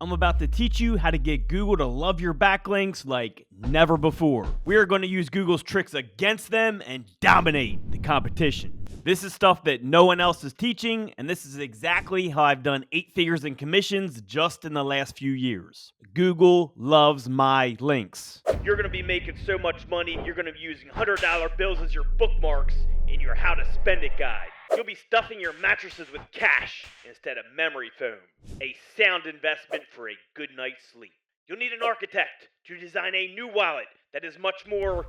I'm about to teach you how to get Google to love your backlinks like never before. We are going to use Google's tricks against them and dominate the competition. This is stuff that no one else is teaching, and this is exactly how I've done 8 figures in commissions just in the last few years. Google loves my links. You're going to be making so much money, you're going to be using $100 bills as your bookmarks in your how to spend it guide. You'll be stuffing your mattresses with cash instead of memory foam. A sound investment for a good night's sleep. You'll need an architect to design a new wallet that is much more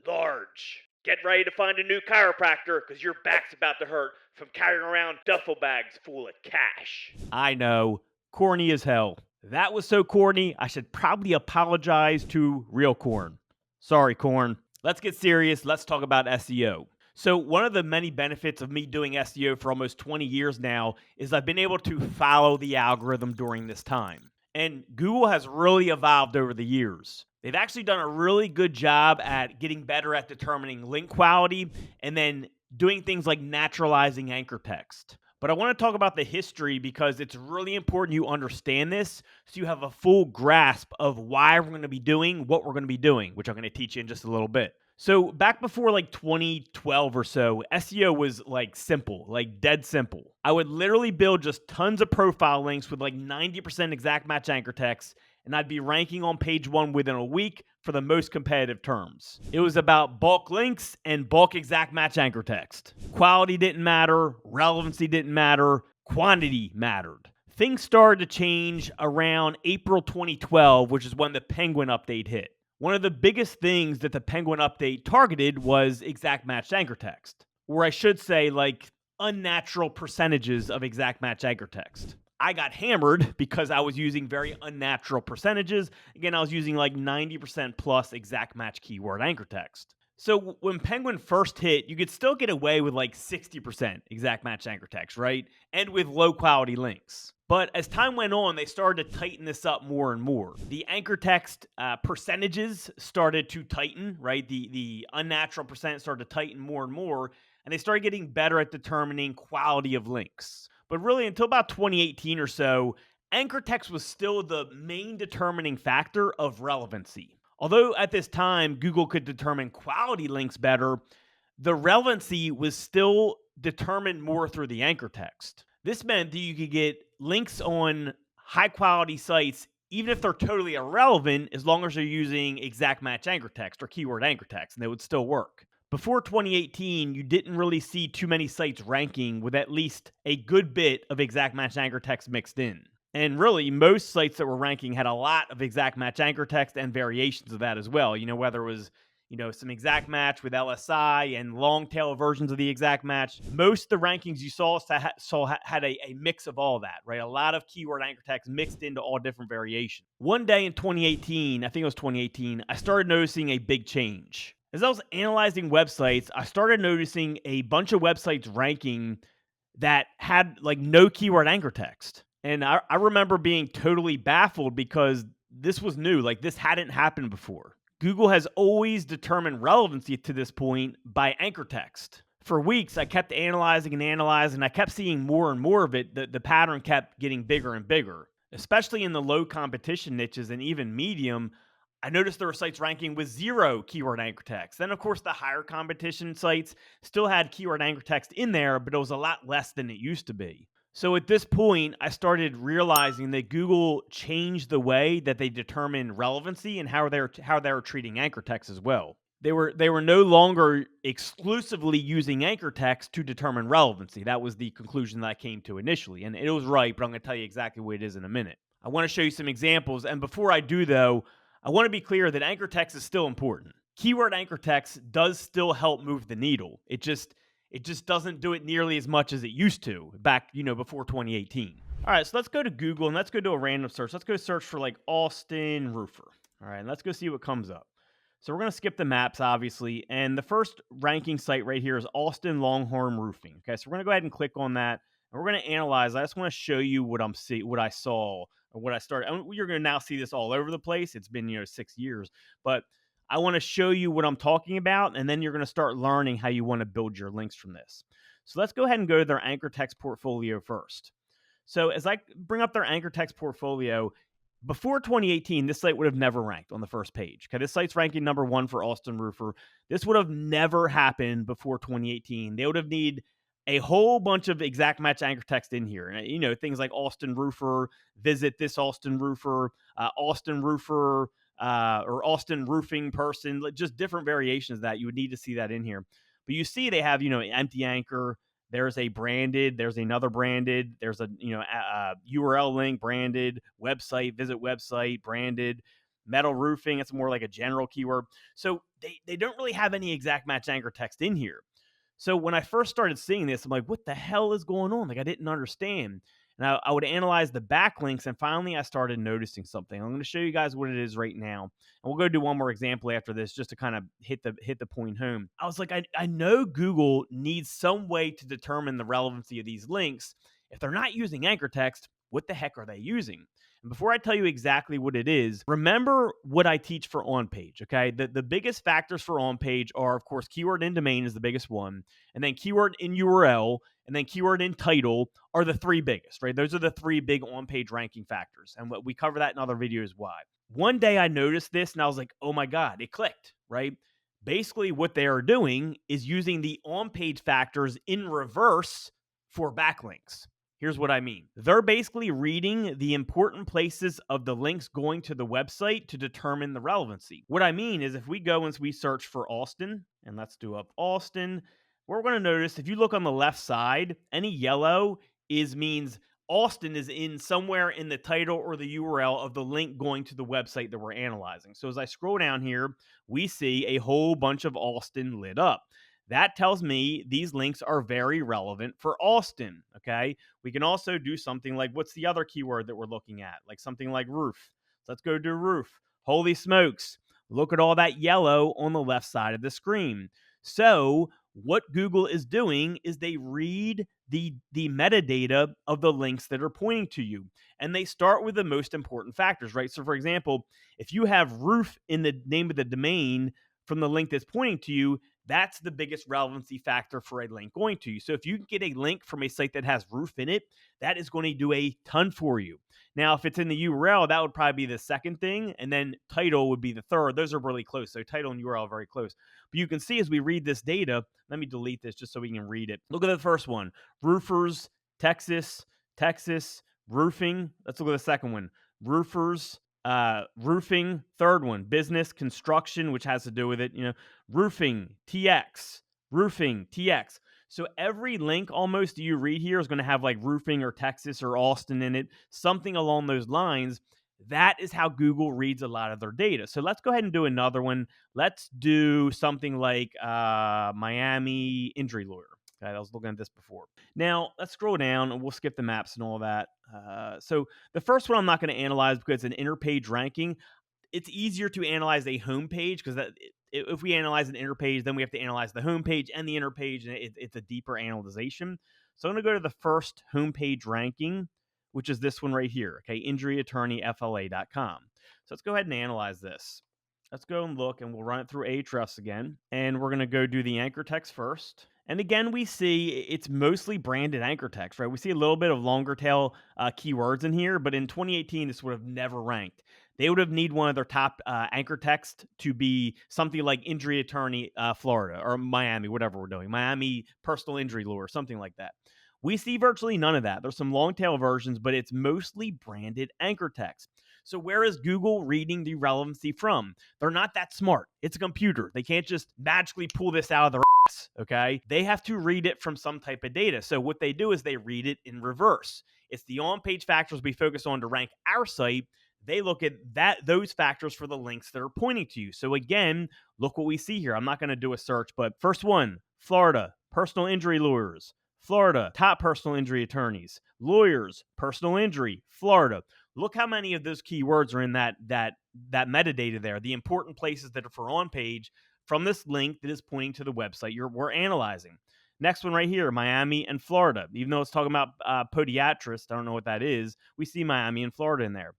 large. Get ready to find a new chiropractor because your back's about to hurt from carrying around duffel bags full of cash. I know, corny as hell. That was so corny, I should probably apologize to Real Corn. Sorry, Corn. Let's get serious. Let's talk about SEO. So one of the many benefits of me doing SEO for almost 20 years now is I've been able to follow the algorithm during this time. And Google has really evolved over the years. They've actually done a really good job at getting better at determining link quality and then doing things like naturalizing anchor text. But I want to talk about the history because it's really important you understand this so you have a full grasp of why we're going to be doing what we're going to be doing, which I'm going to teach you in just a little bit. So back before like 2012 or so, SEO was like simple, like dead simple. I would literally build just tons of profile links with like 90% exact match anchor text, and I'd be ranking on page 1 within a week for the most competitive terms. It was about bulk links and bulk exact match anchor text. Quality didn't matter, relevancy didn't matter, quantity mattered. Things started to change around April 2012, which is when the Penguin update hit. One of the biggest things that the Penguin update targeted was exact match anchor text, or I should say like unnatural percentages of exact match anchor text. I got hammered because I was using very unnatural percentages. Again, I was using like 90% plus exact match keyword anchor text. So when Penguin first hit, you could still get away with like 60% exact match anchor text, right? And with low quality links. But as time went on, they started to tighten this up more and more. The anchor text percentages started to tighten, right? The unnatural percent started to tighten more and more, and they started getting better at determining quality of links. But really, until about 2018 or so, anchor text was still the main determining factor of relevancy. Although at this time, Google could determine quality links better, the relevancy was still determined more through the anchor text. This meant that you could get links on high quality sites, even if they're totally irrelevant, as long as they're using exact match anchor text or keyword anchor text, and they would still work. Before 2018, you didn't really see too many sites ranking with at least a good bit of exact match anchor text mixed in. And really, most sites that were ranking had a lot of exact match anchor text and variations of that as well. You know, whether it was some exact match with LSI and long tail versions of the exact match. Most of the rankings you saw had a mix of all that, right? A lot of keyword anchor text mixed into all different variations. One day in 2018, I think it was 2018, I started noticing a big change. As I was analyzing websites, I started noticing a bunch of websites ranking that had like no keyword anchor text. And I remember being totally baffled because this was new. Like this hadn't happened before. Google has always determined relevancy to this point by anchor text. For weeks, I kept analyzing, I kept seeing more and more of it. The pattern kept getting bigger and bigger, especially in the low competition niches and even medium. I noticed there were sites ranking with 0 keyword anchor text. Then, of course, the higher competition sites still had keyword anchor text in there, but it was a lot less than it used to be. So at this point, I started realizing that Google changed the way that they determine relevancy and how they're treating anchor text as well. They were no longer exclusively using anchor text to determine relevancy. That was the conclusion that I came to initially, and it was right, but I'm going to tell you exactly what it is in a minute. I want to show you some examples, and before I do, though, I want to be clear that anchor text is still important. Keyword anchor text does still help move the needle. It just doesn't do it nearly as much as it used to back, before 2018. All right, so let's go to Google and let's go do a random search. Let's go search for like Austin roofer. All right, and let's go see what comes up. So we're going to skip the maps, obviously. And the first ranking site right here is Austin Longhorn Roofing. Okay, so we're going to go ahead and click on that. And we're going to analyze. I just want to show you what I saw or what I started. You're going to now see this all over the place. It's been, 6 years. But I want to show you what I'm talking about, and then you're going to start learning how you want to build your links from this. So let's go ahead and go to their anchor text portfolio first. So as I bring up their anchor text portfolio, before 2018, this site would have never ranked on the first page. Okay, this site's ranking number 1 for Austin Roofer. This would have never happened before 2018. They would have need a whole bunch of exact match anchor text in here, and things like Austin Roofer, visit this Austin Roofer, Austin Roofer, or Austin Roofing person, just different variations of that. You would need to see that in here. But you see, they have empty anchor. There's a branded, there's another branded, there's a URL link, branded, website, visit website, branded, metal roofing. It's more like a general keyword. So they don't really have any exact match anchor text in here. So when I first started seeing this, I'm like, what the hell is going on? Like, I didn't understand. And I would analyze the backlinks, and finally I started noticing something. I'm going to show you guys what it is right now. And we'll go do one more example after this just to kind of hit the point home. I was like, I know Google needs some way to determine the relevancy of these links. If they're not using anchor text, what the heck are they using? And before I tell you exactly what it is, remember what I teach for on-page, okay? The biggest factors for on-page are, of course, keyword in domain is the biggest one, and then keyword in URL, and then keyword in title are the 3 biggest, right? Those are the 3 big on-page ranking factors, and we cover that in other videos why. One day I noticed this, and I was like, oh my God, it clicked, right? Basically, what they are doing is using the on-page factors in reverse for backlinks. Here's what I mean. They're basically reading the important places of the links going to the website to determine the relevancy. What I mean is, if we go and we search for Austin, and let's do up Austin, we're going to notice if you look on the left side, any yellow means Austin is in somewhere in the title or the URL of the link going to the website that we're analyzing. So as I scroll down here, we see a whole bunch of Austin lit up. That tells me these links are very relevant for Austin, okay? We can also do something like, what's the other keyword that we're looking at? Like something like roof. So let's go do roof. Holy smokes. Look at all that yellow on the left side of the screen. So what Google is doing is they read the metadata of the links that are pointing to you, and they start with the most important factors, right? So for example, if you have roof in the name of the domain from the link that's pointing to you, that's the biggest relevancy factor for a link going to you. So if you get a link from a site that has roof in it, that is going to do a ton for you. Now, if it's in the URL, that would probably be the second thing, and then title would be the third. Those are really close. So title and URL are very close. But you can see as we read this data, let me delete this just so we can read it. Look at the first one. Roofers, Texas, roofing. Let's look at the second one. Roofers, roofing. Third one, business, construction, which has to do with it. Roofing, TX, roofing, TX. So every link almost you read here is going to have like roofing or Texas or Austin in it, something along those lines. That is how Google reads a lot of their data. So let's go ahead and do another one. Let's do something like Miami injury lawyer. Okay, I was looking at this before. Now, let's scroll down and we'll skip the maps and all that. So the first one I'm not going to analyze because it's an interpage ranking. It's easier to analyze a homepage because if we analyze an interpage, then we have to analyze the homepage and the interpage, and it's a deeper analyzation. So I'm going to go to the first homepage ranking, which is this one right here, okay, injuryattorneyfla.com. So let's go ahead and analyze this. Let's go and look, and we'll run it through Ahrefs again, and we're going to go do the anchor text first. And again, we see it's mostly branded anchor text, right? We see a little bit of longer tail keywords in here, but in 2018, this would have never ranked. They would have need one of their top anchor text to be something like injury attorney Florida or Miami, whatever we're doing, Miami personal injury law or something like that. We see virtually none of that. There's some long tail versions, but it's mostly branded anchor text. So where is Google reading the relevancy from? They're not that smart. It's a computer. They can't just magically pull this out of their ass, okay? They have to read it from some type of data. So what they do is they read it in reverse. It's the on-page factors we focus on to rank our site. They look at those factors for the links that are pointing to you. So again, look what we see here. I'm not going to do a search, but first one, Florida, personal injury lawyers. Florida, top personal injury attorneys. Lawyers, personal injury, Florida. Look how many of those keywords are in that metadata there, the important places that are for on page from this link that is pointing to the website we're analyzing. Next one right here, Miami and Florida. Even though it's talking about podiatrist, I don't know what that is, we see Miami and Florida in there.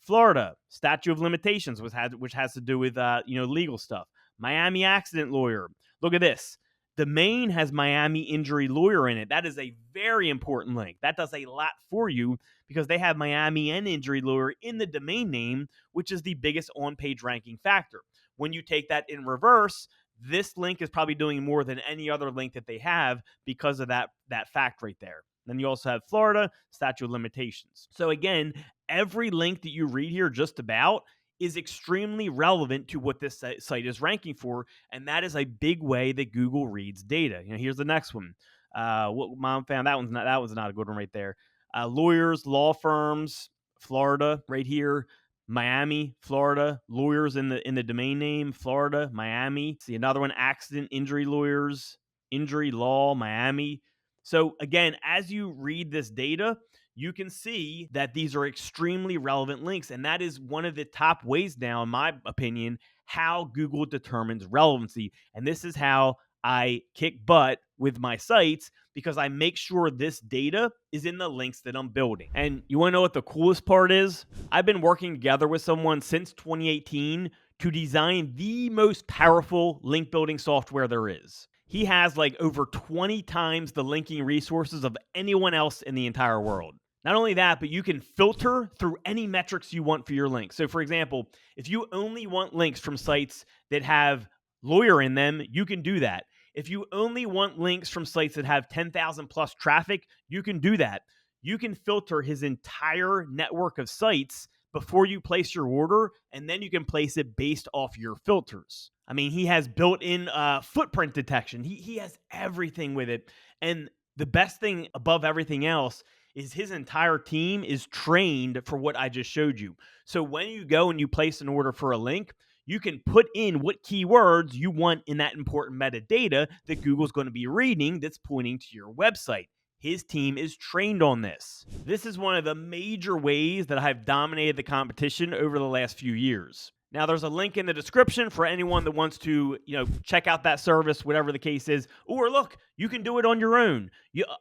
Florida, statute of limitations, which has to do with legal stuff. Miami accident lawyer. Look at this. domain has Miami injury lawyer in it. That is a very important link. That does a lot for you because they have Miami and injury lawyer in the domain name, which is the biggest on-page ranking factor. When you take that in reverse, this link is probably doing more than any other link that they have because of that fact right there. Then you also have Florida, statute of limitations. So again, every link that you read here just about is extremely relevant to what this site is ranking for, and that is a big way that Google reads data. Here's the next one. What Mom found, that was not a good one right there. Lawyers, law firms, Florida, right here. Miami, Florida, lawyers in the domain name, Florida, Miami. See another one, accident injury lawyers, injury law, Miami. So again, as you read this data, you can see that these are extremely relevant links. And that is one of the top ways now, in my opinion, how Google determines relevancy. And this is how I kick butt with my sites because I make sure this data is in the links that I'm building. And you want to know what the coolest part is? I've been working together with someone since 2018 to design the most powerful link building software there is. He has like over 20 times the linking resources of anyone else in the entire world. Not only that, but you can filter through any metrics you want for your links. So for example, if you only want links from sites that have lawyer in them, you can do that. If you only want links from sites that have 10,000 plus traffic, you can do that. You can filter his entire network of sites before you place your order, and then you can place it based off your filters. I mean, he has built-in footprint detection. He has everything with it. And the best thing above everything else is his entire team is trained for what I just showed you. So when you go and you place an order for a link, you can put in what keywords you want in that important metadata that Google's going to be reading that's pointing to your website. His team is trained on this. This is one of the major ways that I've dominated the competition over the last few years. Now, there's a link in the description for anyone that wants to, check out that service, whatever the case is. Or look, you can do it on your own.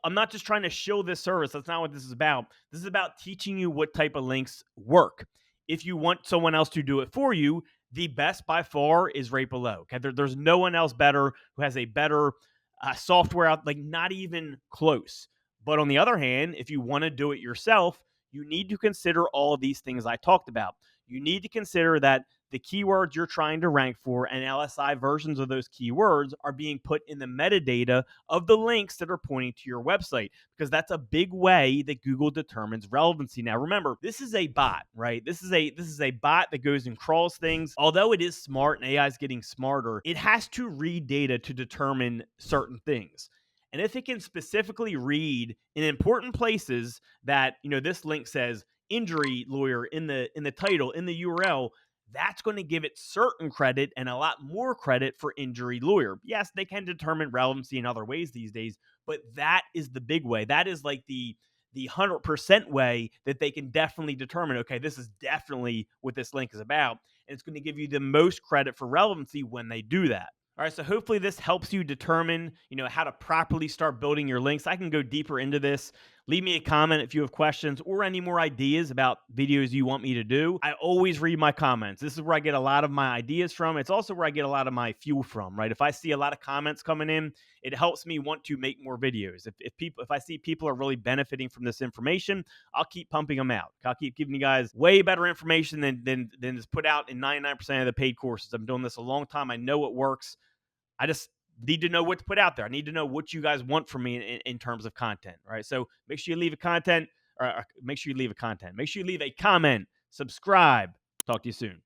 I'm not just trying to show this service. That's not what this is about. This is about teaching you what type of links work. If you want someone else to do it for you, the best by far is right below. Okay, there's no one else better who has a better software out, like not even close. But on the other hand, if you want to do it yourself, you need to consider all of these things I talked about. You need to consider that the keywords you're trying to rank for and LSI versions of those keywords are being put in the metadata of the links that are pointing to your website, because that's a big way that Google determines relevancy. Now, remember, this is a bot, right? This is a bot that goes and crawls things. Although it is smart and AI is getting smarter, it has to read data to determine certain things. And if it can specifically read in important places that, this link says injury lawyer in the title, in the URL, that's going to give it certain credit and a lot more credit for injury lawyer. Yes, they can determine relevancy in other ways these days, but that is the big way. That is like the 100% way that they can definitely determine, okay, this is definitely what this link is about. And it's going to give you the most credit for relevancy when they do that. All right, so hopefully this helps you determine, how to properly start building your links. I can go deeper into this. Leave me a comment if you have questions or any more ideas about videos you want me to do. I always read my comments. This is where I get a lot of my ideas from. It's also where I get a lot of my fuel from, right? If I see a lot of comments coming in, it helps me want to make more videos. If I see people are really benefiting from this information, I'll keep pumping them out. I'll keep giving you guys way better information than is put out in 99% of the paid courses. I'm doing this a long time. I know it works. I just need to know what to put out there. I need to know what you guys want from me in terms of content, right? So make sure you leave a content, or make sure you leave a content. Make sure you leave a comment, subscribe. Talk to you soon.